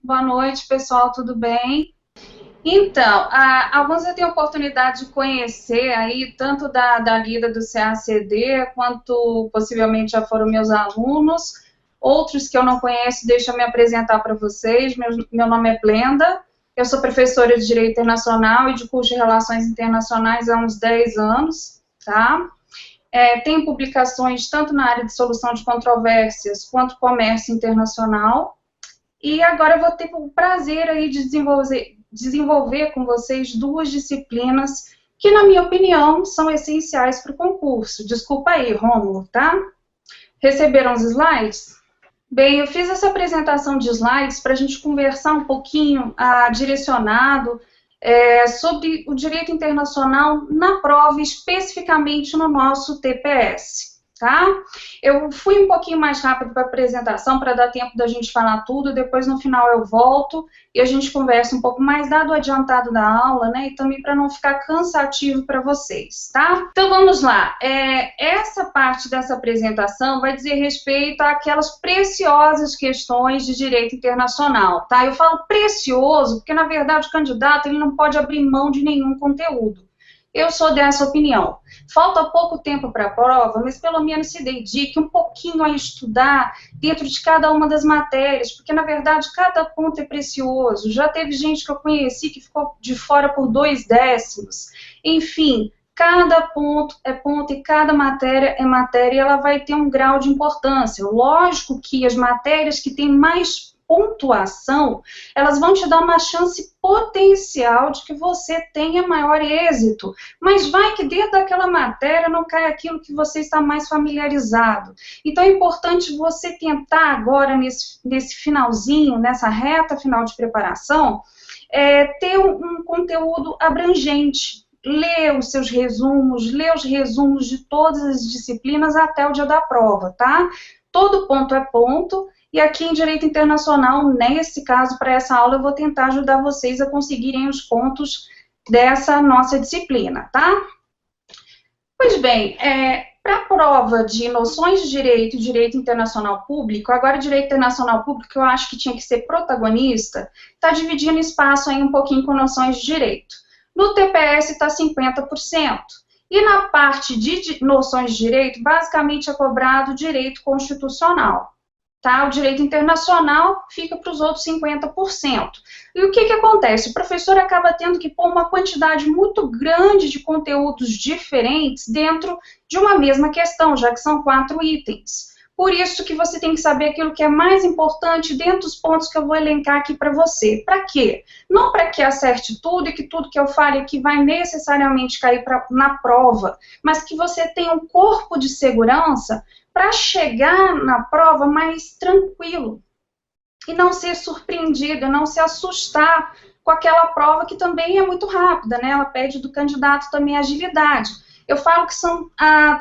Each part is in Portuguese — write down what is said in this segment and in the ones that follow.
Boa noite, pessoal, tudo bem? Então, alguns eu tenho a oportunidade de conhecer aí, tanto da Lida do CACD, quanto possivelmente já foram meus alunos. Outros que eu não conheço, deixa eu me apresentar para vocês. Meu nome é Blenda, eu sou professora de Direito Internacional e de curso de Relações Internacionais há uns 10 anos, tá? Tenho publicações tanto na área de solução de controvérsias, quanto comércio internacional. E agora eu vou ter o prazer aí de desenvolver com vocês duas disciplinas que, na minha opinião, são essenciais para o concurso. Desculpa aí, Rômulo, tá? Receberam os slides? Bem, eu fiz essa apresentação de slides para a gente conversar um pouquinho direcionado sobre o direito internacional na prova, especificamente no nosso TPS. Tá? Eu fui um pouquinho mais rápido para a apresentação, para dar tempo da gente falar tudo, depois no final eu volto e a gente conversa um pouco mais, dado o adiantado da aula, né, e também para não ficar cansativo para vocês, tá? Então vamos lá, essa parte dessa apresentação vai dizer respeito àquelas preciosas questões de direito internacional, tá? Eu falo precioso porque, na verdade, o candidato ele não pode abrir mão de nenhum conteúdo. Eu sou dessa opinião. Falta pouco tempo para a prova, mas pelo menos se dedique um pouquinho a estudar dentro de cada uma das matérias, porque, na verdade, cada ponto é precioso. Já teve gente que eu conheci que ficou de fora por 2 décimos. Enfim, cada ponto é ponto e cada matéria é matéria e ela vai ter um grau de importância. Lógico que as matérias que têm mais pontuação, elas vão te dar uma chance potencial de que você tenha maior êxito, mas vai que dentro daquela matéria não cai aquilo que você está mais familiarizado. Então é importante você tentar agora, nesse finalzinho, nessa reta final de preparação, ter um conteúdo abrangente. Lê os seus resumos, lê os resumos de todas as disciplinas até o dia da prova, tá? Todo ponto é ponto. E aqui em Direito Internacional, nesse caso, para essa aula, eu vou tentar ajudar vocês a conseguirem os pontos dessa nossa disciplina, tá? Pois bem, para a prova de noções de direito e direito internacional público, agora direito internacional público, que eu acho que tinha que ser protagonista, está dividindo espaço aí um pouquinho com noções de direito. No TPS está 50%. E na parte de noções de direito, basicamente é cobrado direito constitucional. Tá? O direito internacional fica para os outros 50%. E o que acontece? O professor acaba tendo que pôr uma quantidade muito grande de conteúdos diferentes dentro de uma mesma questão, já que são 4 itens. Por isso que você tem que saber aquilo que é mais importante dentro dos pontos que eu vou elencar aqui para você. Para quê? Não para que acerte tudo e que tudo que eu fale aqui vai necessariamente cair na prova, mas que você tenha um corpo de segurança para chegar na prova mais tranquilo e não ser surpreendido, não se assustar com aquela prova que também é muito rápida, né? Ela pede do candidato também agilidade. Eu falo que são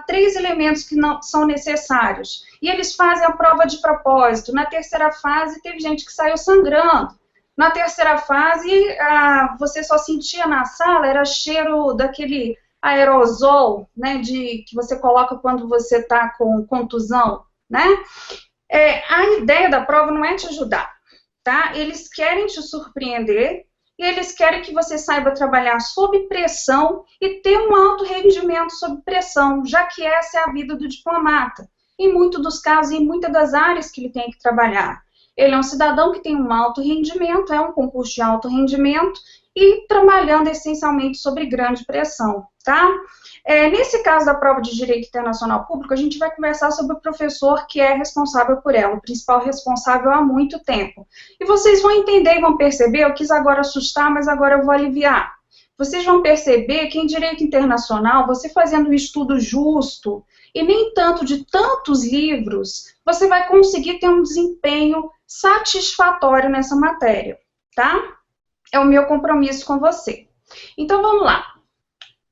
3 elementos que não são necessários. E eles fazem a prova de propósito. Na terceira fase, teve gente que saiu sangrando. Na terceira fase, você só sentia na sala, era cheiro daquele aerosol, né, que você coloca quando você está com contusão, né? A ideia da prova não é te ajudar, tá? Eles querem te surpreender e eles querem que você saiba trabalhar sob pressão e ter um alto rendimento sob pressão, já que essa é a vida do diplomata. Em muitos dos casos, em muitas das áreas que ele tem que trabalhar. Ele é um cidadão que tem um alto rendimento, é um concurso de alto rendimento, e trabalhando essencialmente sobre grande pressão, tá? Nesse caso da prova de Direito Internacional Público, a gente vai conversar sobre o professor que é responsável por ela, o principal responsável há muito tempo. E vocês vão entender e vão perceber, eu quis agora assustar, mas agora eu vou aliviar. Vocês vão perceber que em Direito Internacional, você fazendo um estudo justo, e nem tanto de tantos livros, você vai conseguir ter um desempenho satisfatório nessa matéria, tá? É o meu compromisso com você. Então, vamos lá.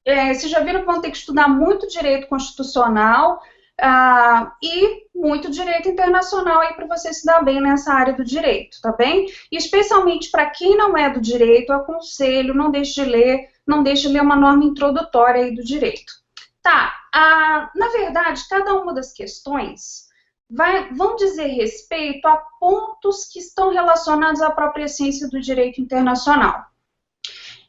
Vocês já viram que vão ter que estudar muito direito constitucional e muito direito internacional aí para você se dar bem nessa área do direito, tá bem? E especialmente para quem não é do direito, eu aconselho, não deixe de ler uma norma introdutória aí do direito. Tá, na verdade, cada uma das questões vão dizer respeito a pontos que estão relacionados à própria essência do direito internacional.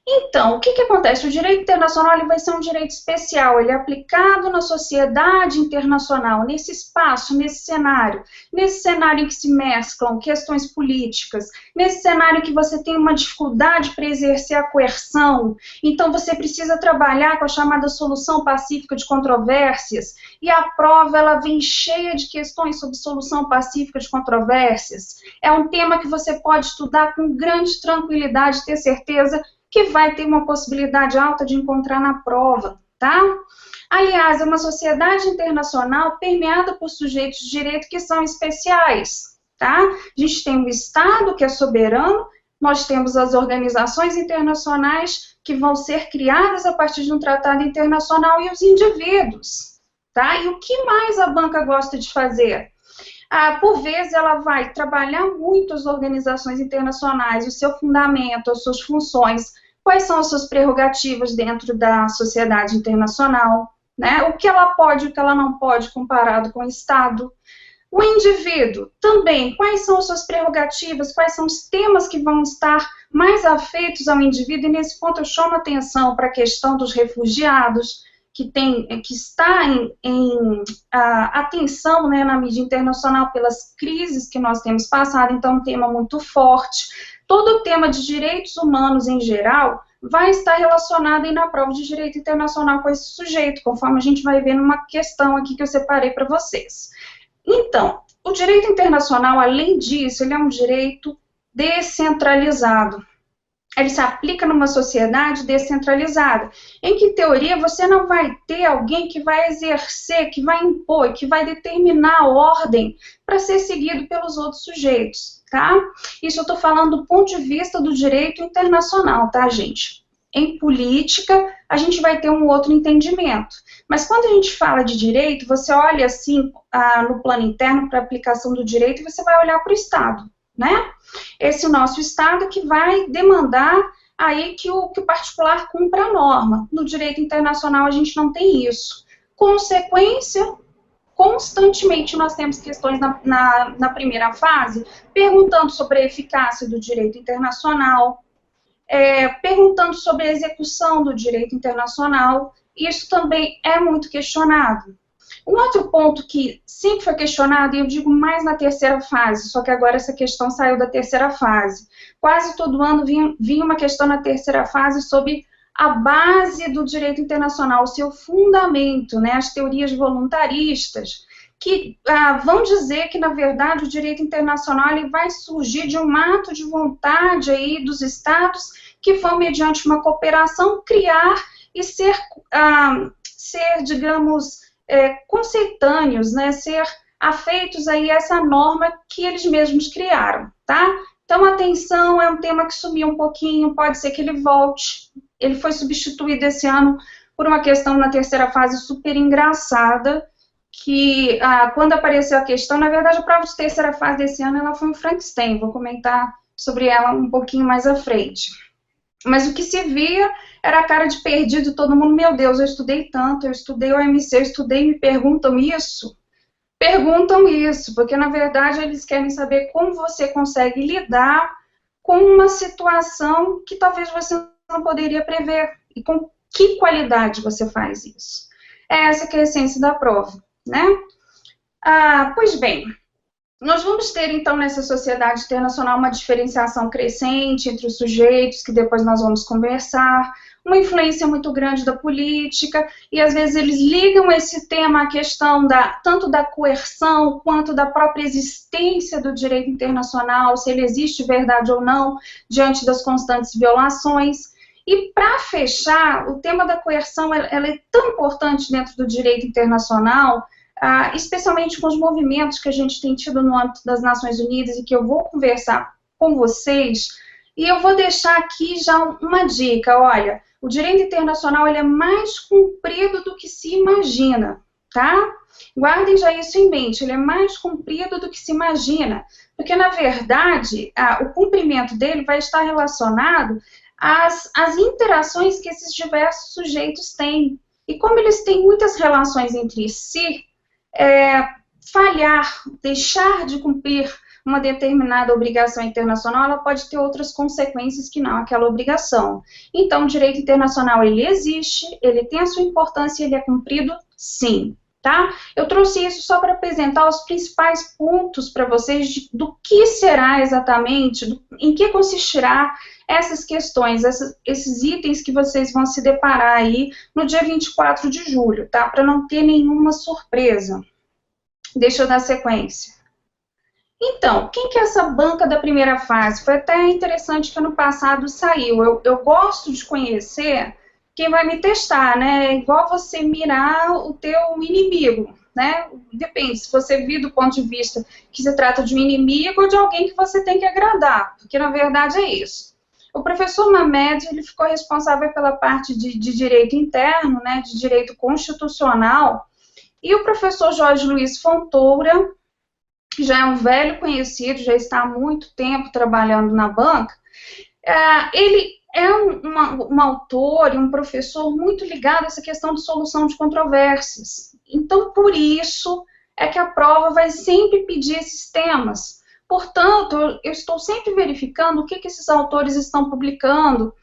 Então, o que acontece? O direito internacional ele vai ser um direito especial, ele é aplicado na sociedade internacional, nesse espaço, nesse cenário em que se mesclam questões políticas, nesse cenário em que você tem uma dificuldade para exercer a coerção, então você precisa trabalhar com a chamada solução pacífica de controvérsias, e a prova ela vem cheia de questões sobre solução pacífica de controvérsias. É um tema que você pode estudar com grande tranquilidade, ter certeza que vai ter uma possibilidade alta de encontrar na prova, tá? Aliás, é uma sociedade internacional permeada por sujeitos de direito que são especiais, tá? A gente tem o Estado, que é soberano, nós temos as organizações internacionais que vão ser criadas a partir de um tratado internacional e os indivíduos, tá? E o que mais a banca gosta de fazer? Por vezes, ela vai trabalhar muito as organizações internacionais, o seu fundamento, as suas funções, quais são as suas prerrogativas dentro da sociedade internacional, né? O que ela pode e o que ela não pode comparado com o Estado. O indivíduo também, quais são as suas prerrogativas, quais são os temas que vão estar mais afeitos ao indivíduo, e nesse ponto eu chamo a atenção para a questão dos refugiados, que está em atenção, né, na mídia internacional pelas crises que nós temos passado, então é um tema muito forte. Todo o tema de direitos humanos em geral vai estar relacionado aí na prova de direito internacional com esse sujeito, conforme a gente vai ver numa questão aqui que eu separei para vocês. Então, o direito internacional, além disso, ele é um direito descentralizado. Ele se aplica numa sociedade descentralizada, em que, em teoria, você não vai ter alguém que vai exercer, que vai impor, que vai determinar a ordem para ser seguido pelos outros sujeitos, tá? Isso eu estou falando do ponto de vista do direito internacional, tá, gente? Em política, a gente vai ter um outro entendimento. Mas quando a gente fala de direito, você olha assim, no plano interno para a aplicação do direito, e você vai olhar para o Estado, né? Esse nosso Estado que vai demandar aí que o particular cumpra a norma. No direito internacional a gente não tem isso. Consequência, constantemente nós temos questões na primeira fase, perguntando sobre a eficácia do direito internacional, perguntando sobre a execução do direito internacional. Isso também é muito questionado. Um outro ponto que sempre foi questionado, e eu digo mais na terceira fase, só que agora essa questão saiu da terceira fase. Quase todo ano vinha uma questão na terceira fase sobre a base do direito internacional, o seu fundamento, né, as teorias voluntaristas, que vão dizer que, na verdade, o direito internacional ele vai surgir de um ato de vontade aí dos Estados que vão, mediante uma cooperação, criar e ser digamos, conceitâneos, né, ser afeitos aí a essa norma que eles mesmos criaram, tá? Então, atenção, é um tema que sumiu um pouquinho, pode ser que ele volte. Ele foi substituído esse ano por uma questão na terceira fase super engraçada, que quando apareceu a questão, na verdade, a prova de terceira fase desse ano, ela foi um Frankenstein, vou comentar sobre ela um pouquinho mais à frente. Mas o que se via era a cara de perdido, todo mundo, meu Deus, eu estudei tanto, eu estudei o OMC, eu estudei e me perguntam isso? Perguntam isso, porque na verdade eles querem saber como você consegue lidar com uma situação que talvez você não poderia prever, e com que qualidade você faz isso. É essa que é a essência da prova, né? Pois bem, nós vamos ter, então, nessa sociedade internacional uma diferenciação crescente entre os sujeitos, que depois nós vamos conversar, uma influência muito grande da política, e às vezes eles ligam esse tema à questão tanto da coerção, quanto da própria existência do direito internacional, se ele existe verdade ou não, diante das constantes violações. E, para fechar, o tema da coerção ela é tão importante dentro do direito internacional, especialmente com os movimentos que a gente tem tido no âmbito das Nações Unidas e que eu vou conversar com vocês, e eu vou deixar aqui já uma dica, olha, o direito internacional ele é mais comprido do que se imagina, tá? Guardem já isso em mente, ele é mais comprido do que se imagina, porque na verdade o cumprimento dele vai estar relacionado às interações que esses diversos sujeitos têm, e como eles têm muitas relações entre si, falhar, deixar de cumprir uma determinada obrigação internacional, ela pode ter outras consequências que não aquela obrigação. Então, o direito internacional, ele existe, ele tem a sua importância, ele é cumprido, sim. Tá? Eu trouxe isso só para apresentar os principais pontos para vocês do que será exatamente, em que consistirá essas questões, esses itens que vocês vão se deparar aí no dia 24 de julho, tá? Para não ter nenhuma surpresa. Deixa eu dar sequência. Então, quem que é essa banca da primeira fase? Foi até interessante que ano passado saiu. Eu gosto de conhecer quem vai me testar, né? É igual você mirar o teu inimigo, né? Depende, se você vir do ponto de vista que se trata de um inimigo ou de alguém que você tem que agradar, porque na verdade é isso. O professor Mamed, ele ficou responsável pela parte de direito interno, né? De direito constitucional, e o professor Jorge Luiz Fontoura, que já é um velho conhecido, já está há muito tempo trabalhando na banca, ele é um autor e um professor muito ligado a essa questão de solução de controvérsias. Então, por isso é que a prova vai sempre pedir esses temas. Portanto, eu estou sempre verificando o que esses autores estão publicando,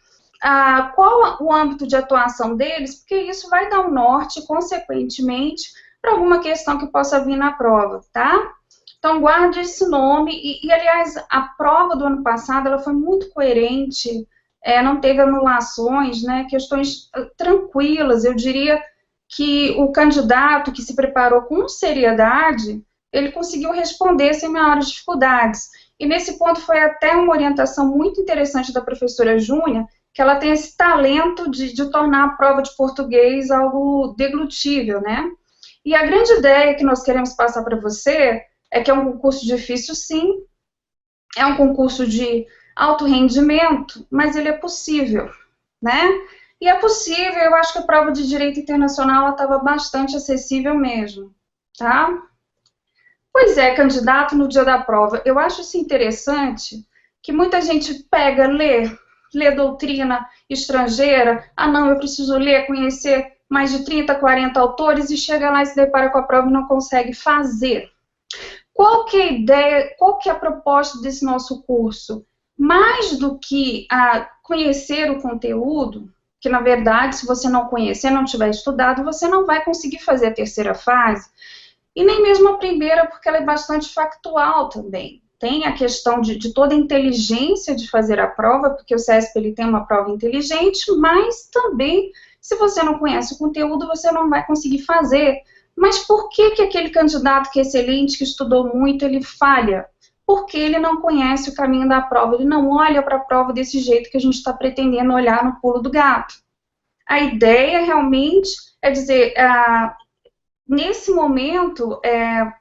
qual o âmbito de atuação deles, porque isso vai dar um norte, consequentemente, para alguma questão que possa vir na prova, tá? Então, guarde esse nome, e aliás, a prova do ano passado, ela foi muito coerente, não teve anulações, né, questões tranquilas. Eu diria que o candidato que se preparou com seriedade, ele conseguiu responder sem maiores dificuldades. E nesse ponto foi até uma orientação muito interessante da professora Júnia, que ela tem esse talento de tornar a prova de português algo deglutível, né? E a grande ideia que nós queremos passar para você é que é um concurso difícil, sim, é um concurso de alto rendimento, mas ele é possível, né? E é possível, eu acho que a prova de direito internacional estava bastante acessível mesmo, tá? Pois é, candidato no dia da prova, eu acho isso interessante, que muita gente pega, lê doutrina estrangeira, não, eu preciso ler, conhecer mais de 30, 40 autores, e chega lá e se depara com a prova e não consegue fazer. Qual que é a ideia, qual que é a proposta desse nosso curso? Mais do que conhecer o conteúdo, que na verdade, se você não conhecer, não tiver estudado, você não vai conseguir fazer a terceira fase, e nem mesmo a primeira, porque ela é bastante factual também. Tem a questão de toda a inteligência de fazer a prova, porque o CESP ele tem uma prova inteligente, mas também, se você não conhece o conteúdo, você não vai conseguir fazer. Mas por que aquele candidato que é excelente, que estudou muito, ele falha? Porque ele não conhece o caminho da prova, ele não olha para a prova desse jeito que a gente está pretendendo olhar no pulo do gato. A ideia realmente é dizer, nesse momento,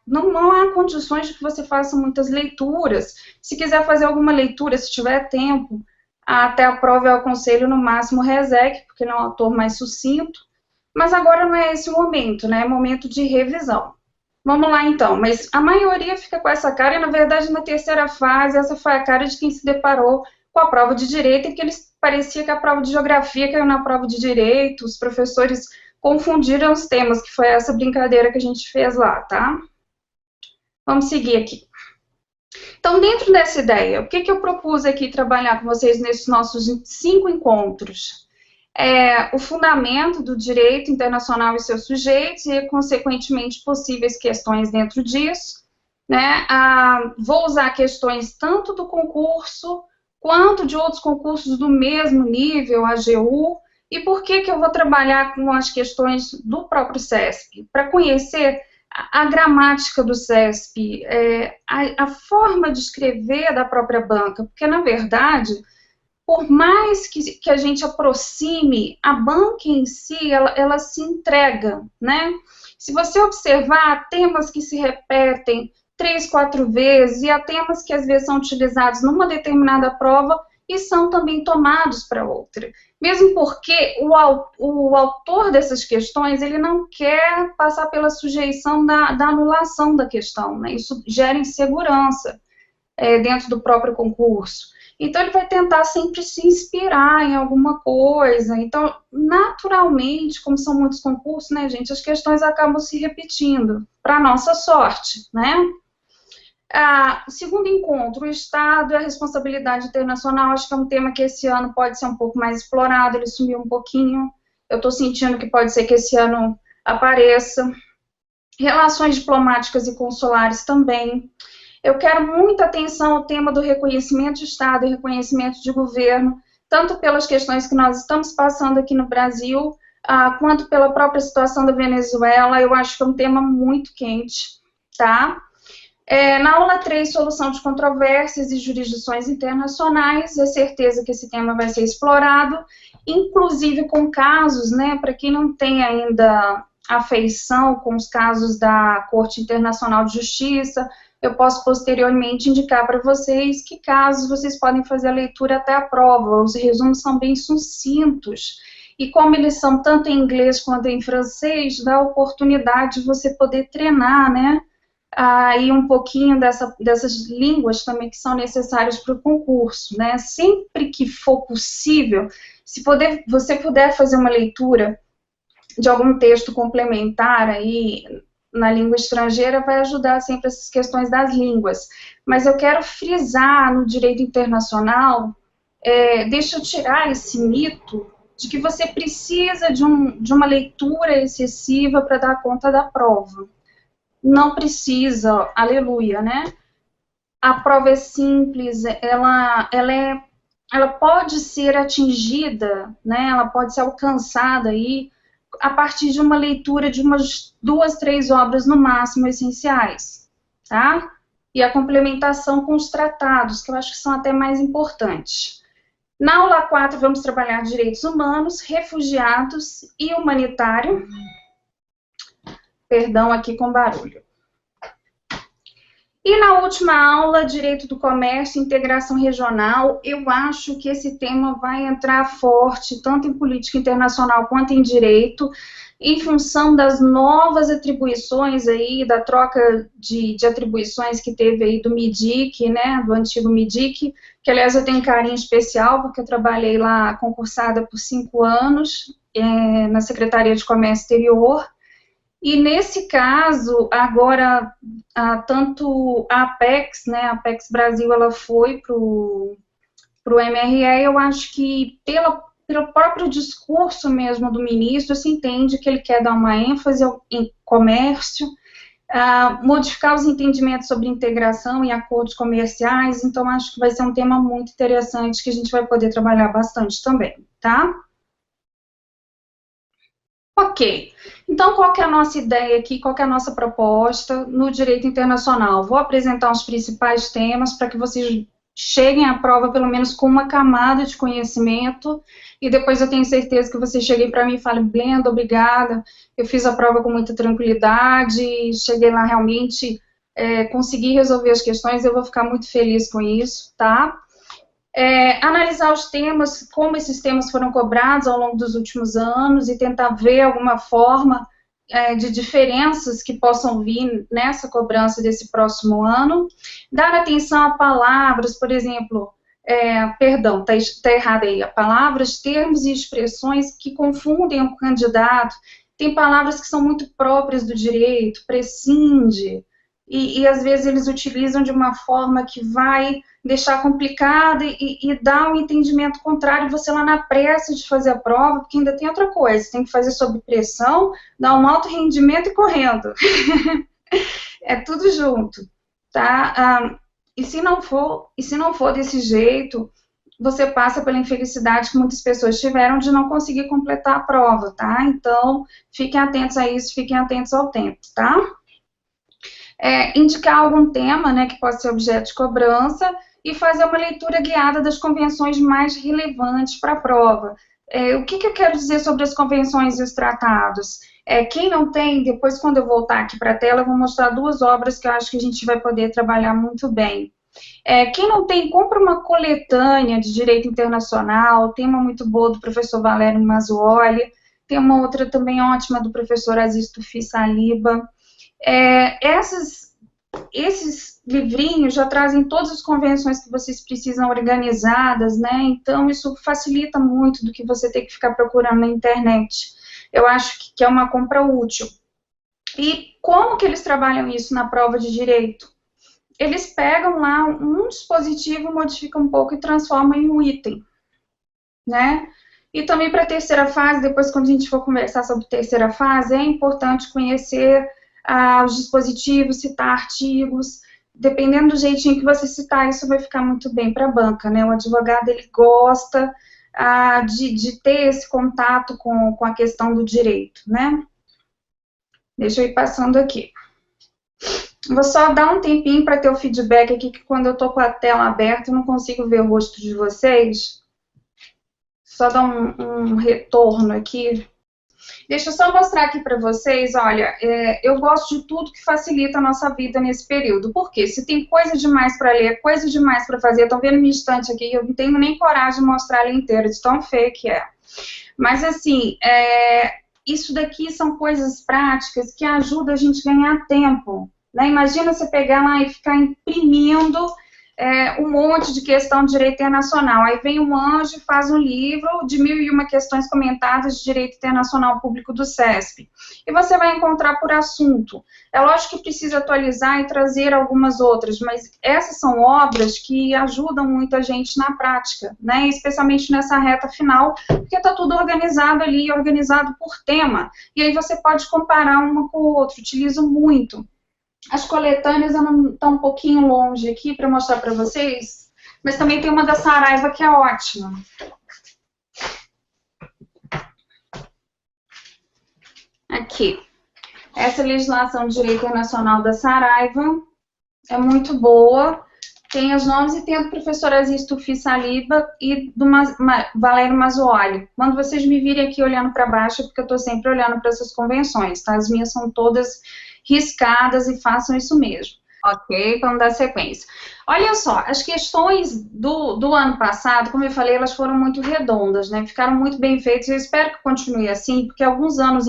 não há condições de que você faça muitas leituras. Se quiser fazer alguma leitura, se tiver tempo, até a prova eu aconselho no máximo o RESEC, porque ele é um autor mais sucinto. Mas agora não é esse o momento, né? É momento de revisão. Vamos lá, então. Mas a maioria fica com essa cara, e na verdade, na terceira fase, essa foi a cara de quem se deparou com a prova de direito, e que parecia que a prova de geografia caiu na prova de direito, os professores confundiram os temas, que foi essa brincadeira que a gente fez lá, tá? Vamos seguir aqui. Então, dentro dessa ideia, o que eu propus aqui trabalhar com vocês nesses nossos 5 encontros? O fundamento do direito internacional e seus sujeitos e, consequentemente, possíveis questões dentro disso, né? Vou usar questões tanto do concurso quanto de outros concursos do mesmo nível, AGU. E por que eu vou trabalhar com as questões do próprio CESP? Para conhecer a gramática do CESP, a forma de escrever da própria banca, porque, na verdade, por mais que a gente aproxime, a banca em si, ela se entrega, né? Se você observar, há temas que se repetem 3, 4 vezes, e há temas que às vezes são utilizados numa determinada prova e são também tomados para outra. Mesmo porque o autor dessas questões, ele não quer passar pela sujeição da anulação da questão, né? Isso gera insegurança dentro do próprio concurso. Então, ele vai tentar sempre se inspirar em alguma coisa. Então, naturalmente, como são muitos concursos, né, gente, as questões acabam se repetindo, para nossa sorte, né? O segundo encontro, o Estado e a responsabilidade internacional, acho que é um tema que esse ano pode ser um pouco mais explorado, ele sumiu um pouquinho, eu estou sentindo que pode ser que esse ano apareça. Relações diplomáticas e consulares também. Eu quero muita atenção ao tema do reconhecimento de Estado e reconhecimento de governo, tanto pelas questões que nós estamos passando aqui no Brasil, quanto pela própria situação da Venezuela. Eu acho que é um tema muito quente, tá? Na aula 3, solução de controvérsias e jurisdições internacionais, é certeza que esse tema vai ser explorado, inclusive com casos, né, para quem não tem ainda afeição com os casos da Corte Internacional de Justiça, eu posso posteriormente indicar para vocês que casos vocês podem fazer a leitura até a prova, os resumos são bem sucintos, e como eles são tanto em inglês quanto em francês, dá a oportunidade de você poder treinar, né, aí um pouquinho dessas línguas também que são necessárias para o concurso, né? Sempre que for possível, se você puder fazer uma leitura de algum texto complementar aí na língua estrangeira, vai ajudar sempre essas questões das línguas. Mas eu quero frisar no direito internacional, deixa eu tirar esse mito de que você precisa de uma leitura excessiva para dar conta da prova. Não precisa, aleluia, né? A prova é simples, ela pode ser atingida, né? Ela pode ser alcançada aí a partir de uma leitura de umas 2, 3 obras no máximo essenciais, tá? E a complementação com os tratados, que eu acho que são até mais importantes. Na aula 4, vamos trabalhar direitos humanos, refugiados e humanitário. Perdão aqui com barulho. E na última aula, Direito do Comércio e Integração Regional, eu acho que esse tema vai entrar forte, tanto em política internacional quanto em direito, em função das novas atribuições aí, da troca de atribuições que teve aí do MIDIC, né, do antigo MIDIC, que aliás eu tenho um carinho especial, porque eu trabalhei lá concursada por 5 anos, na Secretaria de Comércio Exterior. E nesse caso, agora, tanto a Apex, né, a Apex Brasil, ela foi para o MRE, eu acho que pelo próprio discurso mesmo do ministro, se entende que ele quer dar uma ênfase em comércio, modificar os entendimentos sobre integração e acordos comerciais, então acho que vai ser um tema muito interessante que a gente vai poder trabalhar bastante também, tá? Ok, então qual que é a nossa ideia aqui, qual que é a nossa proposta no direito internacional? Vou apresentar os principais temas para que vocês cheguem à prova pelo menos com uma camada de conhecimento e depois eu tenho certeza que vocês cheguem para mim e falem, Blenda, obrigada, eu fiz a prova com muita tranquilidade, cheguei lá realmente, consegui resolver as questões, eu vou ficar muito feliz com isso, tá? Analisar os temas, como esses temas foram cobrados ao longo dos últimos anos e tentar ver alguma forma de diferenças que possam vir nessa cobrança desse próximo ano. Dar atenção a palavras, por exemplo, perdão, tá errado aí, palavras, termos e expressões que confundem o candidato. Tem palavras que são muito próprias do direito, prescinde, e às vezes eles utilizam de uma forma que vai deixar complicado e dar um entendimento contrário, você lá na pressa de fazer a prova, porque ainda tem outra coisa, você tem que fazer sob pressão, dar um alto rendimento e correndo. É tudo junto, tá? E se não for desse jeito, você passa pela infelicidade que muitas pessoas tiveram de não conseguir completar a prova, tá? Então, fiquem atentos a isso, fiquem atentos ao tempo, tá? Indicar algum tema, né, que pode ser objeto de cobrança e fazer uma leitura guiada das convenções mais relevantes para a prova. O que eu quero dizer sobre as convenções e os tratados? Quem não tem, depois quando eu voltar aqui para a tela, eu vou mostrar 2 obras que eu acho que a gente vai poder trabalhar muito bem. Quem não tem, compra uma coletânea de direito internacional, tem uma muito boa do professor Valério Mazzuoli, tem uma outra também ótima do professor Aziz Tufi Saliba. esses livrinhos já trazem todas as convenções que vocês precisam organizadas, né? Então, isso facilita muito do que você ter que ficar procurando na internet. Eu acho que é uma compra útil. E como que eles trabalham isso na prova de direito? Eles pegam lá um dispositivo, modificam um pouco e transformam em um item, né? E também para a terceira fase, depois quando a gente for conversar sobre terceira fase, é importante conhecer os dispositivos, citar artigos. Dependendo do jeitinho que você citar, isso vai ficar muito bem para a banca, né? O advogado, ele gosta de ter esse contato com a questão do direito, né? Deixa eu ir passando aqui. Vou só dar um tempinho para ter o feedback aqui, que quando eu estou com a tela aberta, eu não consigo ver o rosto de vocês. Só dar um retorno aqui. Deixa eu só mostrar aqui para vocês, olha, eu gosto de tudo que facilita a nossa vida nesse período. Por quê? Se tem coisa demais para ler, coisa demais para fazer, estão vendo minha estante aqui, eu não tenho nem coragem de mostrar ela inteira, de tão feia que é. Mas, assim, isso daqui são coisas práticas que ajudam a gente a ganhar tempo, né? Imagina você pegar lá e ficar imprimindo um monte de questão de direito internacional. Aí vem um anjo e faz um livro de 1001 questões comentadas de direito internacional público do CESP. E você vai encontrar por assunto. É lógico que precisa atualizar e trazer algumas outras, mas essas são obras que ajudam muito a gente na prática, né? Especialmente nessa reta final, porque está tudo organizado ali, organizado por tema. E aí você pode comparar uma com o outro. Utilizo muito. As coletâneas estão um pouquinho longe aqui para mostrar para vocês, mas também tem uma da Saraiva que é ótima. Aqui. Essa legislação de direito internacional da Saraiva é muito boa. Tem os nomes e tem a do professor Aziz Tufi Saliba e do Valério Mazzuoli. Quando vocês me virem aqui olhando para baixo, é porque eu estou sempre olhando para essas convenções, tá? As minhas são todas riscadas e façam isso mesmo. Ok? Vamos dar sequência. Olha só, as questões do ano passado, como eu falei, elas foram muito redondas, né? Ficaram muito bem feitas. Eu espero que continue assim, porque alguns anos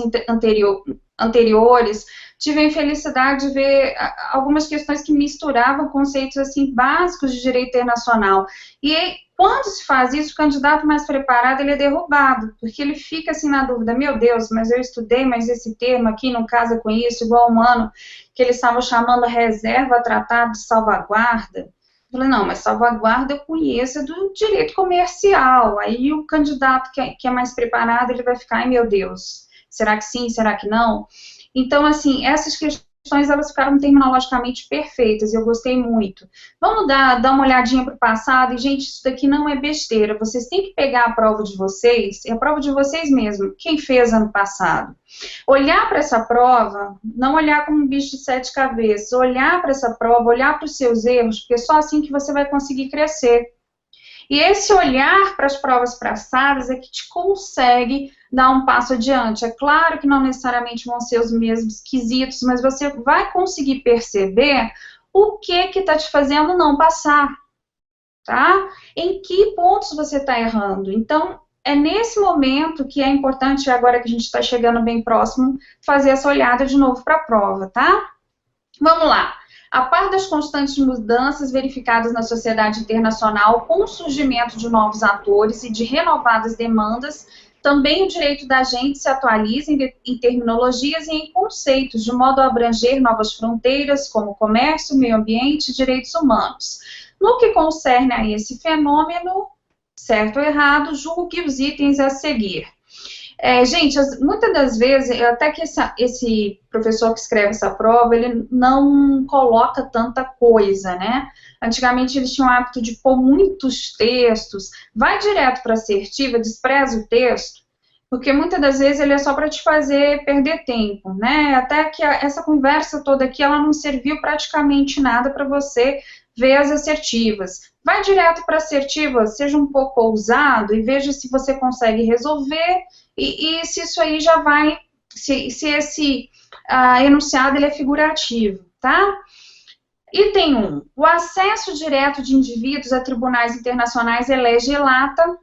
anteriores tive a infelicidade de ver algumas questões que misturavam conceitos assim básicos de direito internacional. E quando se faz isso, o candidato mais preparado, ele é derrubado, porque ele fica assim na dúvida, meu Deus, mas eu estudei, mas esse termo aqui não casa com isso, igual um ano que eles estavam chamando reserva tratado de salvaguarda. Eu falei, não, mas salvaguarda eu conheço do direito comercial. Aí o candidato que é mais preparado, ele vai ficar, ai meu Deus, será que sim, será que não? Então, assim, essas questões, elas ficaram terminologicamente perfeitas, eu gostei muito. Vamos dar uma olhadinha para o passado, e, gente, isso daqui não é besteira, vocês têm que pegar a prova de vocês, é a prova de vocês mesmo, quem fez ano passado. Olhar para essa prova, não olhar como um bicho de 7 cabeças, olhar para essa prova, olhar para os seus erros, porque é só assim que você vai conseguir crescer. E esse olhar para as provas passadas é que te consegue dar um passo adiante. É claro que não necessariamente vão ser os mesmos quesitos, mas você vai conseguir perceber o que está te fazendo não passar, tá? Em que pontos você está errando. Então, é nesse momento que é importante, agora que a gente está chegando bem próximo, fazer essa olhada de novo para a prova, tá? Vamos lá. A par das constantes mudanças verificadas na sociedade internacional com o surgimento de novos atores e de renovadas demandas, também o direito da gente se atualiza em terminologias e em conceitos, de modo a abranger novas fronteiras, como comércio, meio ambiente e direitos humanos. No que concerne a esse fenômeno, certo ou errado, julgo que os itens a seguir. Gente, muitas das vezes, até que esse professor que escreve essa prova, ele não coloca tanta coisa, né? Antigamente eles tinham o hábito de pôr muitos textos, vai direto para a assertiva, despreza o texto, porque muitas das vezes ele é só para te fazer perder tempo, né? Até que essa conversa toda aqui, ela não serviu praticamente nada para você ver as assertivas. Vai direto para a assertiva, seja um pouco ousado e veja se você consegue resolver e se isso aí já vai, se esse enunciado ele é figurativo, tá? Item 1. O acesso direto de indivíduos a tribunais internacionais é lege lata,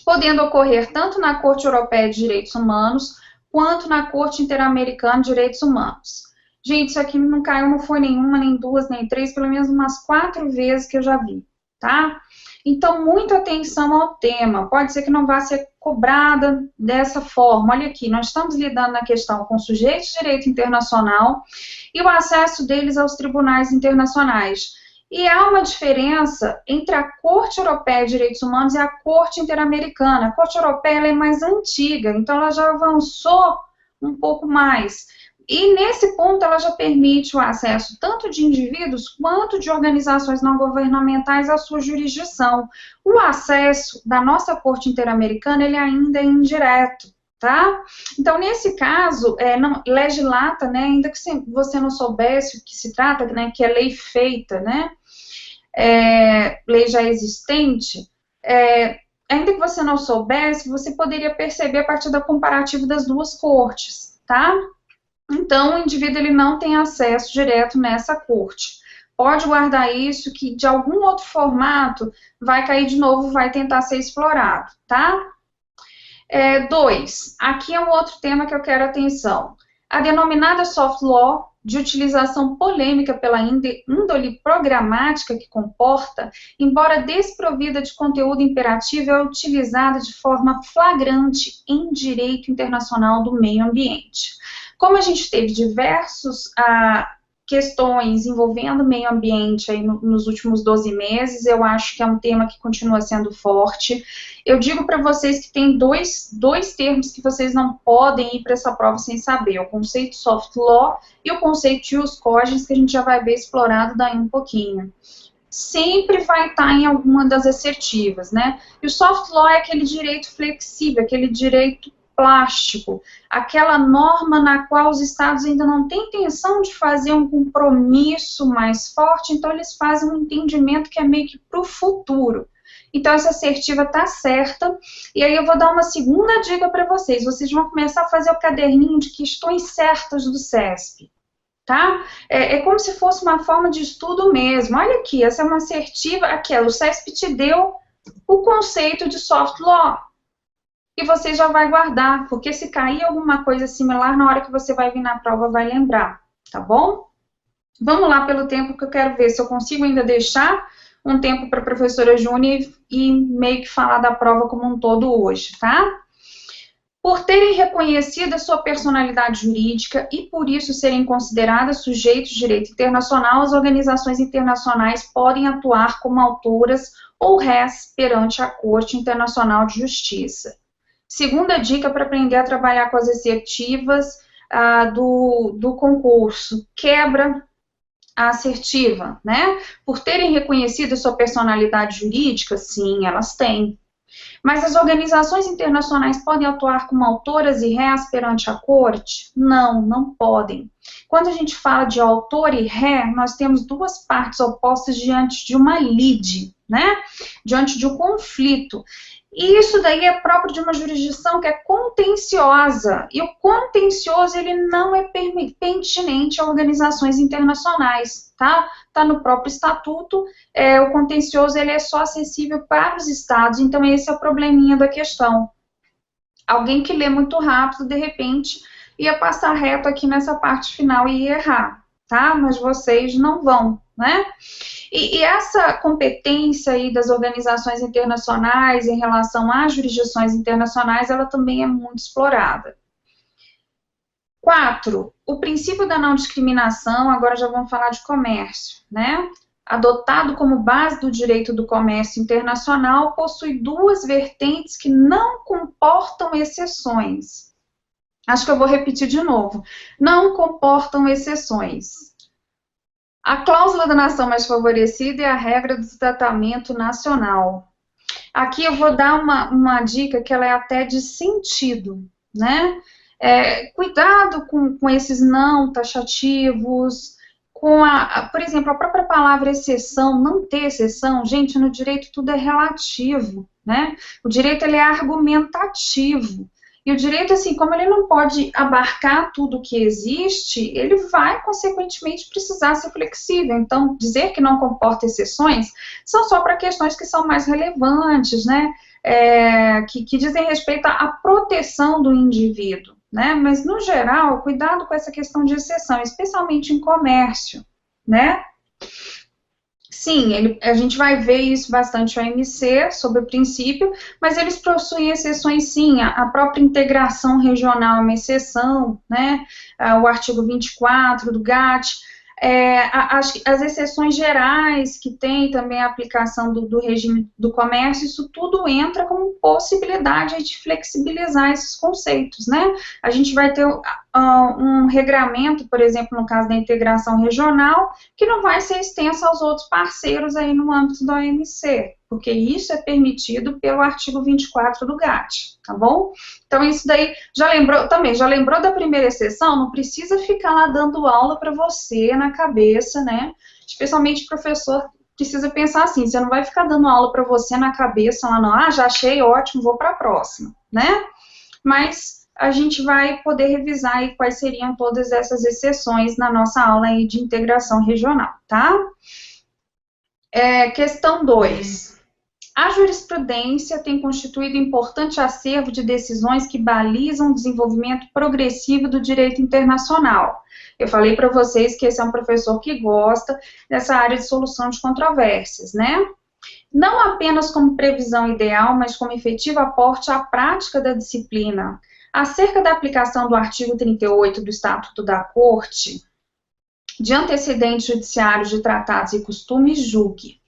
podendo ocorrer tanto na Corte Europeia de Direitos Humanos quanto na Corte Interamericana de Direitos Humanos. Gente, isso aqui não caiu, não foi nenhuma, nem duas, nem três, pelo menos umas 4 vezes que eu já vi, tá? Então, muita atenção ao tema. Pode ser que não vá ser cobrada dessa forma. Olha aqui, nós estamos lidando na questão com sujeitos de direito internacional e o acesso deles aos tribunais internacionais. E há uma diferença entre a Corte Europeia de Direitos Humanos e a Corte Interamericana. A Corte Europeia ela é mais antiga, então ela já avançou um pouco mais. E nesse ponto ela já permite o acesso tanto de indivíduos quanto de organizações não governamentais à sua jurisdição. O acesso da nossa Corte Interamericana ele ainda é indireto, tá? Então, nesse caso, legislata, né, ainda que você não soubesse o que se trata, né, que é lei feita, né, lei já existente, ainda que você não soubesse, você poderia perceber a partir do comparativo das duas cortes, tá? Então, o indivíduo ele não tem acesso direto nessa corte. Pode guardar isso, que de algum outro formato vai cair de novo, vai tentar ser explorado, tá? 2. Aqui é um outro tema que eu quero atenção. A denominada soft law, de utilização polêmica pela índole programática que comporta, embora desprovida de conteúdo imperativo, é utilizada de forma flagrante em direito internacional do meio ambiente. Como a gente teve diversas questões envolvendo o meio ambiente aí nos últimos 12 meses, eu acho que é um tema que continua sendo forte. Eu digo para vocês que tem dois termos que vocês não podem ir para essa prova sem saber, o conceito soft law e o conceito jus cogens, que a gente já vai ver explorado daí um pouquinho. Sempre vai estar em alguma das assertivas, né? E o soft law é aquele direito flexível, aquele direito plástico, aquela norma na qual os estados ainda não têm intenção de fazer um compromisso mais forte, então eles fazem um entendimento que é meio que para o futuro. Então essa assertiva está certa, e aí eu vou dar uma segunda dica para vocês, vocês vão começar a fazer o caderninho de questões certas do CESP, tá? É como se fosse uma forma de estudo mesmo, olha aqui, essa é uma assertiva, aquela, o CESP te deu o conceito de soft law, e você já vai guardar, porque se cair alguma coisa similar, na hora que você vai vir na prova, vai lembrar, tá bom? Vamos lá pelo tempo que eu quero ver se eu consigo ainda deixar um tempo para a professora Júnia e meio que falar da prova como um todo hoje, tá? Por terem reconhecido a sua personalidade jurídica e por isso serem consideradas sujeitos de direito internacional, as organizações internacionais podem atuar como autoras ou réis perante a Corte Internacional de Justiça. Segunda dica para aprender a trabalhar com as assertivas do concurso, quebra a assertiva, né? Por terem reconhecido a sua personalidade jurídica, sim, elas têm. Mas as organizações internacionais podem atuar como autoras e réis perante a corte? Não, não podem. Quando a gente fala de autor e ré, nós temos duas partes opostas diante de uma lide, né? Diante de um conflito. E isso daí é próprio de uma jurisdição que é contenciosa. E o contencioso, ele não é pertinente a organizações internacionais, tá? Tá no próprio estatuto, o contencioso, ele é só acessível para os estados, então esse é o probleminha da questão. Alguém que lê muito rápido, de repente, ia passar reto aqui nessa parte final e ia errar, tá? Mas vocês não vão, né? E essa competência aí das organizações internacionais em relação às jurisdições internacionais, ela também é muito explorada. 4. O princípio da não discriminação, agora já vamos falar de comércio, né? Adotado como base do direito do comércio internacional, possui duas vertentes que não comportam exceções. Acho que eu vou repetir de novo. Não comportam exceções. A cláusula da nação mais favorecida é a regra do tratamento nacional. Aqui eu vou dar uma dica que ela é até de sentido, né? Cuidado com esses não taxativos, por exemplo, a própria palavra exceção, não ter exceção, gente, no direito tudo é relativo, né? O direito ele é argumentativo. E o direito, assim, como ele não pode abarcar tudo que existe, ele vai, consequentemente, precisar ser flexível. Então, dizer que não comporta exceções são só para questões que são mais relevantes, né? Que dizem respeito à proteção do indivíduo. né? Mas, no geral, cuidado com essa questão de exceção, especialmente em comércio, né? Sim, a gente vai ver isso bastante no OMC, sobre o princípio, mas eles possuem exceções sim, a própria integração regional é uma exceção, né? O artigo 24 do GATT, as exceções gerais que tem também a aplicação do regime do comércio, isso tudo entra como possibilidade de flexibilizar esses conceitos, né? A gente vai ter um regramento, por exemplo, no caso da integração regional, que não vai ser extenso aos outros parceiros aí no âmbito da OMC, porque isso é permitido pelo artigo 24 do GATT, tá bom? Então, isso daí, já lembrou da primeira exceção? Não precisa ficar lá dando aula para você na cabeça, né? Especialmente o professor precisa pensar assim, você não vai ficar dando aula para você na cabeça lá, não, já achei, ótimo, vou para a próxima, né? Mas a gente vai poder revisar aí quais seriam todas essas exceções na nossa aula aí de integração regional, tá? Questão 2. A jurisprudência tem constituído importante acervo de decisões que balizam o desenvolvimento progressivo do direito internacional. Eu falei para vocês que esse é um professor que gosta dessa área de solução de controvérsias, né? Não apenas como previsão ideal, mas como efetivo aporte à prática da disciplina. Acerca da aplicação do artigo 38 do Estatuto da Corte, de antecedentes judiciários de tratados e costumes, julgue.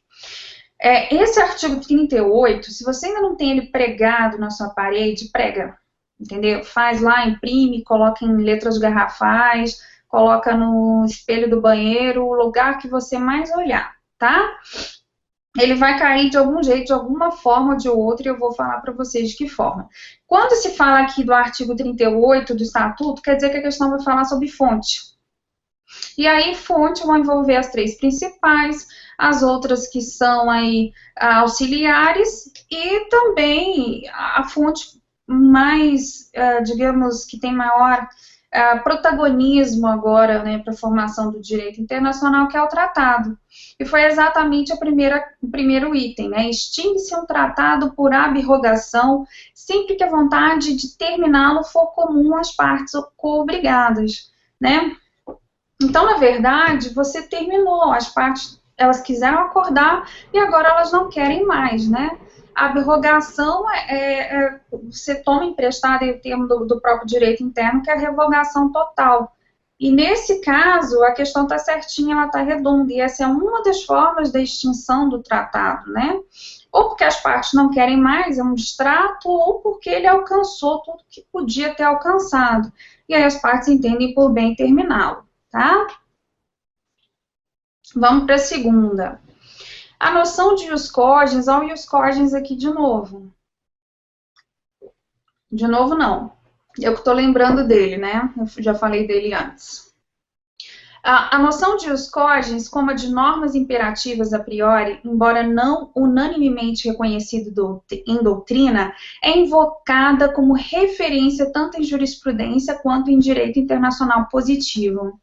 Esse artigo 38, se você ainda não tem ele pregado na sua parede, prega, entendeu? Faz lá, imprime, coloca em letras garrafais, coloca no espelho do banheiro, o lugar que você mais olhar, tá? Ele vai cair de algum jeito, de alguma forma ou de outra, e eu vou falar para vocês de que forma. Quando se fala aqui do artigo 38 do Estatuto, quer dizer que a questão vai falar sobre fonte. E aí, fonte vão envolver as 3 principais, as outras que são aí auxiliares, e também a fonte mais, digamos, que tem maior protagonismo agora, né, para a formação do direito internacional, que é o tratado. E foi exatamente o primeiro item, né? Extingue-se um tratado por abrogação, sempre que a vontade de terminá-lo for comum às partes co-obrigadas, né? Então, na verdade, você terminou, as partes, elas quiseram acordar e agora elas não querem mais, né? A abrogação você toma emprestado o termo do próprio direito interno, que é a revogação total. E nesse caso, a questão está certinha, ela está redonda, e essa é uma das formas da extinção do tratado, né? Ou porque as partes não querem mais, é um distrato, ou porque ele alcançou tudo que podia ter alcançado. E aí as partes entendem por bem terminá-lo, tá? Vamos para a segunda. A noção de ius cogens, olha o ius cogens aqui de novo. De novo, não. Eu que estou lembrando dele, né? Eu já falei dele antes. A noção de ius cogens, como a de normas imperativas a priori, embora não unanimemente reconhecido em doutrina, é invocada como referência tanto em jurisprudência quanto em direito internacional positivo.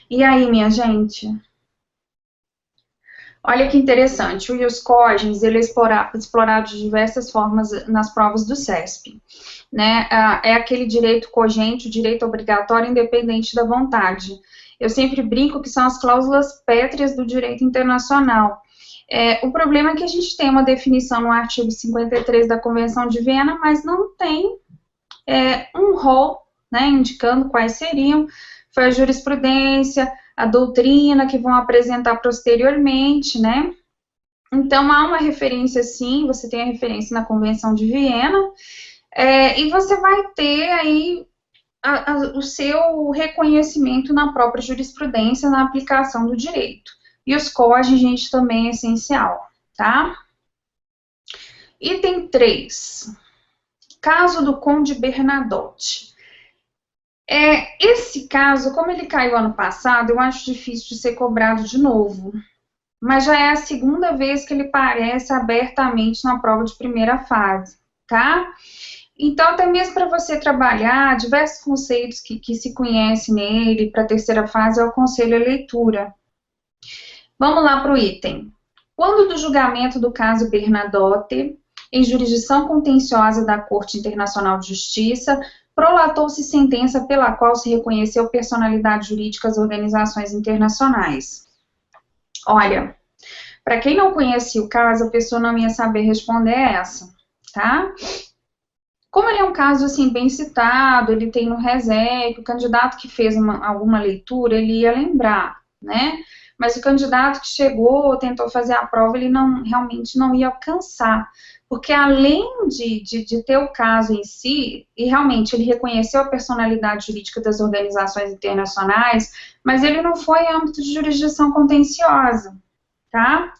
E aí, minha gente? Olha que interessante, o ius cogens, ele é explorado de diversas formas nas provas do CESP, né? É aquele direito cogente, o direito obrigatório independente da vontade. Eu sempre brinco que são as cláusulas pétreas do direito internacional. O problema é que a gente tem uma definição no artigo 53 da Convenção de Viena, mas não tem um rol, né, indicando quais seriam. Foi a jurisprudência, a doutrina que vão apresentar posteriormente, né? Então, há uma referência, sim, você tem a referência na Convenção de Viena, e você vai ter aí o seu reconhecimento na própria jurisprudência, na aplicação do direito. E os cogens, gente, também é essencial, tá? Item 3. Caso do Conde Bernadotte. Esse caso, como ele caiu ano passado, eu acho difícil de ser cobrado de novo. Mas já é a segunda vez que ele aparece abertamente na prova de primeira fase, tá? Então, até mesmo para você trabalhar diversos conceitos que se conhece nele, para a terceira fase, eu aconselho a leitura. Vamos lá para o item. Quando do julgamento do caso Bernadotte, em jurisdição contenciosa da Corte Internacional de Justiça, Prolatou-se sentença pela qual se reconheceu personalidade jurídica às organizações internacionais. Olha, para quem não conhecia o caso, a pessoa não ia saber responder essa, tá? Como ele é um caso, assim, bem citado, ele tem no RESEC, o candidato que fez alguma leitura, ele ia lembrar, né? Mas o candidato que chegou, tentou fazer a prova, ele realmente não ia alcançar. Porque além de ter o caso em si, e realmente ele reconheceu a personalidade jurídica das organizações internacionais, mas ele não foi em âmbito de jurisdição contenciosa, tá?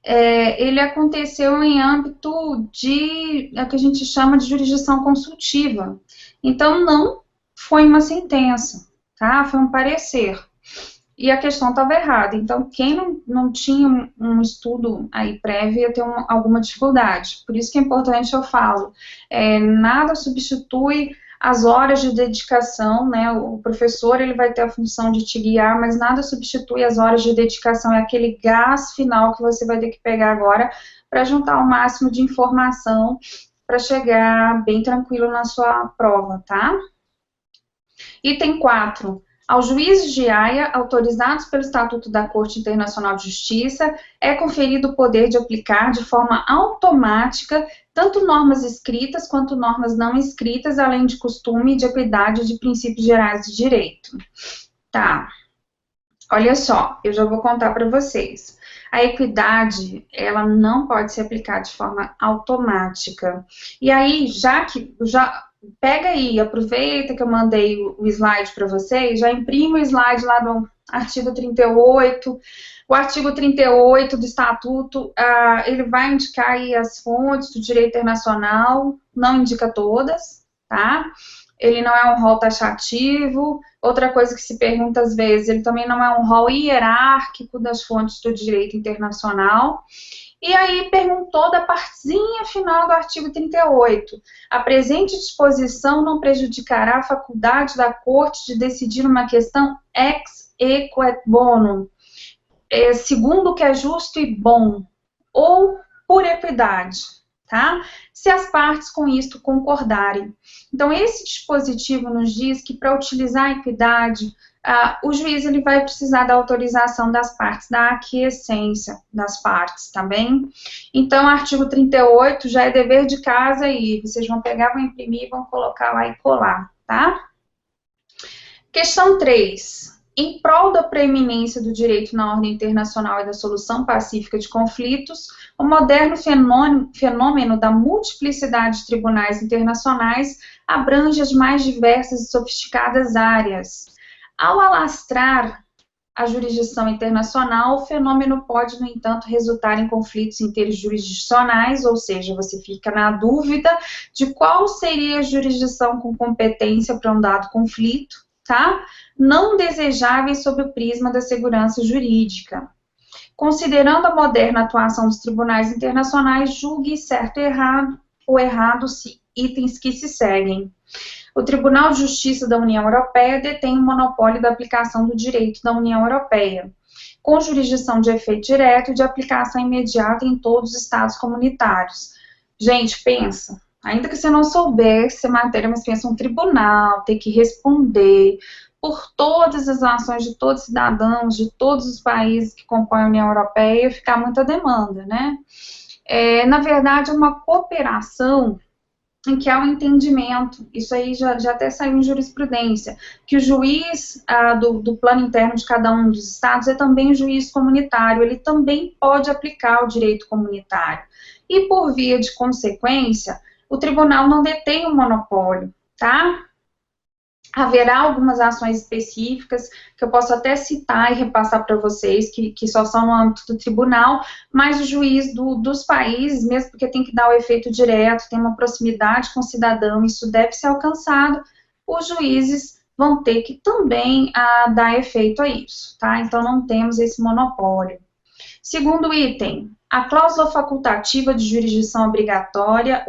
Ele aconteceu em âmbito é o que a gente chama de jurisdição consultiva. Então, não foi uma sentença, tá? Foi um parecer. E a questão estava errada. Então, quem não tinha um estudo aí prévio ia ter alguma dificuldade. Por isso que é importante eu falo, nada substitui as horas de dedicação, né? O professor ele vai ter a função de te guiar, mas nada substitui as horas de dedicação, é aquele gás final que você vai ter que pegar agora para juntar o máximo de informação para chegar bem tranquilo na sua prova, tá? Item 4. Aos juízes de Haia, autorizados pelo Estatuto da Corte Internacional de Justiça, é conferido o poder de aplicar de forma automática tanto normas escritas quanto normas não escritas, além de costume, de equidade e de princípios gerais de direito. Tá. Olha só, eu já vou contar para vocês. A equidade, ela não pode ser aplicada de forma automática. E aí, pega aí, aproveita que eu mandei o slide para vocês, já imprime o slide lá do artigo 38. O artigo 38 do Estatuto, ele vai indicar aí as fontes do direito internacional, não indica todas, tá? Ele não é um rol taxativo. Outra coisa que se pergunta às vezes, ele também não é um rol hierárquico das fontes do direito internacional. E aí perguntou da partezinha final do artigo 38. A presente disposição não prejudicará a faculdade da Corte de decidir uma questão ex aequo et bonum, segundo o que é justo e bom, ou por equidade, tá? Se as partes com isto concordarem. Então, esse dispositivo nos diz que para utilizar a equidade, o juiz ele vai precisar da autorização das partes, da aquiescência das partes, tá bem? Então, artigo 38 já é dever de casa e vocês vão pegar, vão imprimir, vão colocar lá e colar, tá? Questão 3. Em prol da preeminência do direito na ordem internacional e da solução pacífica de conflitos, o moderno fenômeno da multiplicidade de tribunais internacionais abrange as mais diversas e sofisticadas áreas. Ao alastrar a jurisdição internacional, o fenômeno pode, no entanto, resultar em conflitos interjurisdicionais, ou seja, você fica na dúvida de qual seria a jurisdição com competência para um dado conflito, tá? Não desejáveis sob o prisma da segurança jurídica. Considerando a moderna atuação dos tribunais internacionais, julgue certo ou errado os itens que se seguem. O Tribunal de Justiça da União Europeia detém o monopólio da aplicação do direito da União Europeia, com jurisdição de efeito direto e de aplicação imediata em todos os estados comunitários. Gente, pensa, ainda que você não soubesse a matéria, mas pensa um tribunal, ter que responder por todas as ações de todos os cidadãos, de todos os países que compõem a União Europeia, ficar muita demanda, né? Na verdade, é uma cooperação em que há um entendimento, isso aí já até saiu em jurisprudência, que o juiz do plano interno de cada um dos estados é também juiz comunitário, ele também pode aplicar o direito comunitário. E por via de consequência, o tribunal não detém o monopólio, tá? Haverá algumas ações específicas que eu posso até citar e repassar para vocês, que só são no âmbito do tribunal, mas o juiz dos países, mesmo porque tem que dar o efeito direto, tem uma proximidade com o cidadão, isso deve ser alcançado, os juízes vão ter que também dar efeito a isso, tá? Então não temos esse monopólio. Segundo item, a cláusula facultativa de jurisdição obrigatória,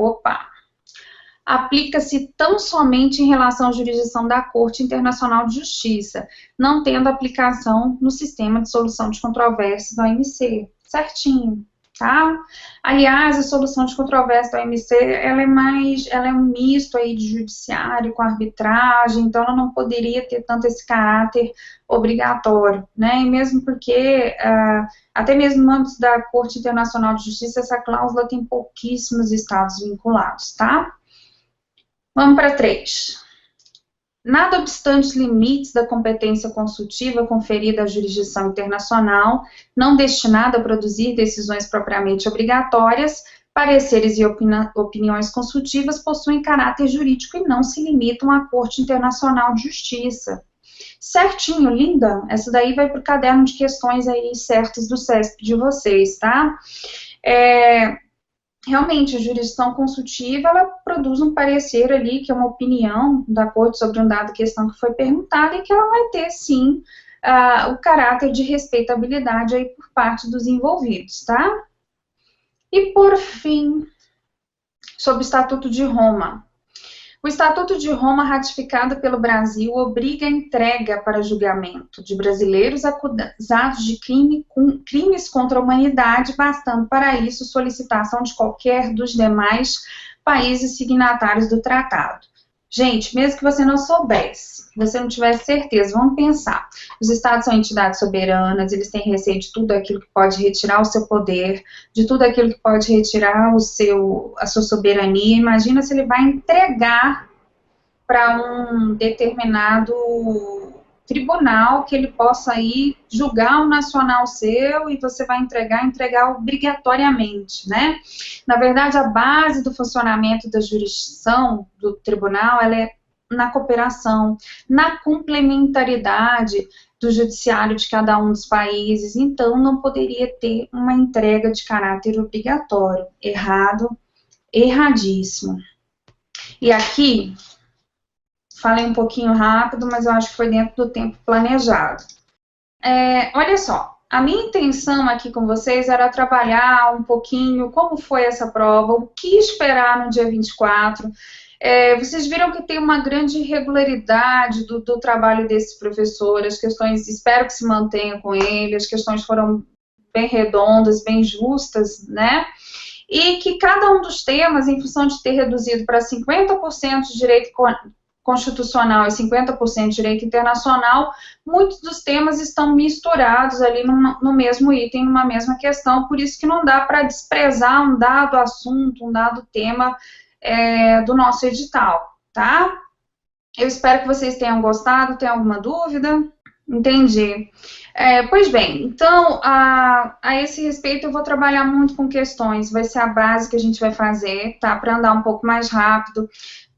aplica-se tão somente em relação à jurisdição da Corte Internacional de Justiça, não tendo aplicação no sistema de solução de controvérsias da OMC. Certinho. tá? Aliás, a solução de controvérsia da OMC, ela é um misto aí de judiciário com arbitragem, então ela não poderia ter tanto esse caráter obrigatório, né? E mesmo porque, até mesmo no âmbito da Corte Internacional de Justiça, essa cláusula tem pouquíssimos estados vinculados, tá? Vamos para 3. Nada obstante os limites da competência consultiva conferida à jurisdição internacional, não destinada a produzir decisões propriamente obrigatórias, pareceres e opiniões consultivas possuem caráter jurídico e não se limitam à Corte Internacional de Justiça. Certinho, linda? Essa daí vai para o caderno de questões aí certas do CESP de vocês, tá? Realmente, a jurisdição consultiva, ela produz um parecer ali, que é uma opinião da corte sobre uma dada questão que foi perguntada, e que ela vai ter, sim, o caráter de respeitabilidade aí por parte dos envolvidos, tá? E, por fim, sobre o Estatuto de Roma. O Estatuto de Roma, ratificado pelo Brasil, obriga a entrega para julgamento de brasileiros acusados de crimes contra a humanidade, bastando para isso solicitação de qualquer dos demais países signatários do tratado. Gente, mesmo que você não soubesse, que você não tivesse certeza, vamos pensar. Os estados são entidades soberanas, eles têm receio de tudo aquilo que pode retirar o seu poder, de tudo aquilo que pode retirar a sua soberania. Imagina se ele vai entregar para um determinado tribunal que ele possa ir julgar um nacional seu e você vai entregar obrigatoriamente, né? Na verdade, a base do funcionamento da jurisdição do tribunal, ela é na cooperação, na complementaridade do judiciário de cada um dos países, então não poderia ter uma entrega de caráter obrigatório. Errado, erradíssimo. E aqui, falei um pouquinho rápido, mas eu acho que foi dentro do tempo planejado. Olha só, a minha intenção aqui com vocês era trabalhar um pouquinho como foi essa prova, o que esperar no dia 24. Vocês viram que tem uma grande irregularidade do trabalho desse professor, as questões, espero que se mantenha com ele, as questões foram bem redondas, bem justas, né? E que cada um dos temas, em função de ter reduzido para 50% de direito constitucional e 50% de direito internacional, muitos dos temas estão misturados ali no mesmo item, numa mesma questão, por isso que não dá para desprezar um dado assunto, um dado tema do nosso edital, tá? Eu espero que vocês tenham gostado. Tem alguma dúvida? Entendi. Pois bem, então, a esse respeito eu vou trabalhar muito com questões, vai ser a base que a gente vai fazer, tá? Para andar um pouco mais rápido.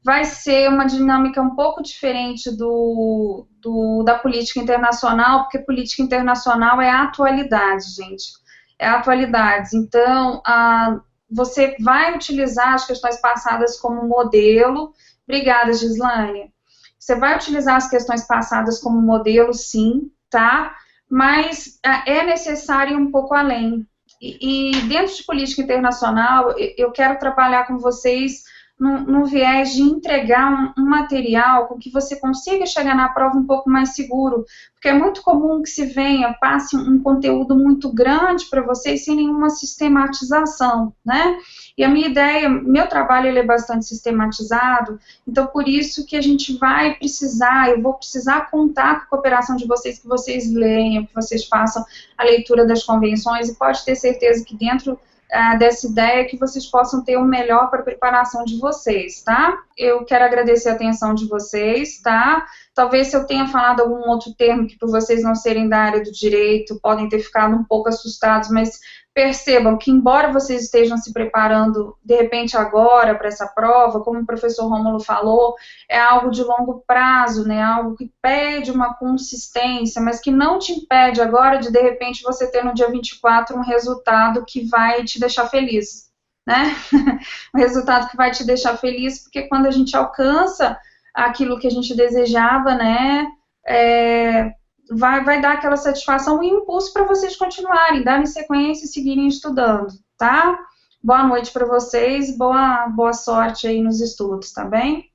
Vai ser uma dinâmica um pouco diferente da política internacional, porque política internacional é a atualidade, gente. É a atualidade. Então, você vai utilizar as questões passadas como modelo. Obrigada, Gislane. Você vai utilizar as questões passadas como modelo, sim, tá? Mas é necessário ir um pouco além. E dentro de política internacional, eu quero trabalhar com vocês no viés de entregar um material com que você consiga chegar na prova um pouco mais seguro, porque é muito comum que se passe um conteúdo muito grande para vocês sem nenhuma sistematização, né? E a minha ideia, meu trabalho ele é bastante sistematizado, então por isso que a gente vai precisar, eu vou precisar contar com a cooperação de vocês, que vocês leiam, que vocês façam a leitura das convenções, e pode ter certeza que dentro dessa ideia que vocês possam ter o melhor para a preparação de vocês, tá? Eu quero agradecer a atenção de vocês, tá? Talvez se eu tenha falado algum outro termo que por vocês não serem da área do direito, podem ter ficado um pouco assustados, mas percebam que embora vocês estejam se preparando, de repente agora, para essa prova, como o professor Rômulo falou, é algo de longo prazo, né? Algo que pede uma consistência, mas que não te impede agora de repente, você ter no dia 24 um resultado que vai te deixar feliz, né? Um resultado que vai te deixar feliz, porque quando a gente alcança aquilo que a gente desejava, né? Vai dar aquela satisfação e impulso para vocês continuarem, darem sequência e seguirem estudando, tá? Boa noite para vocês, boa sorte aí nos estudos, tá bem?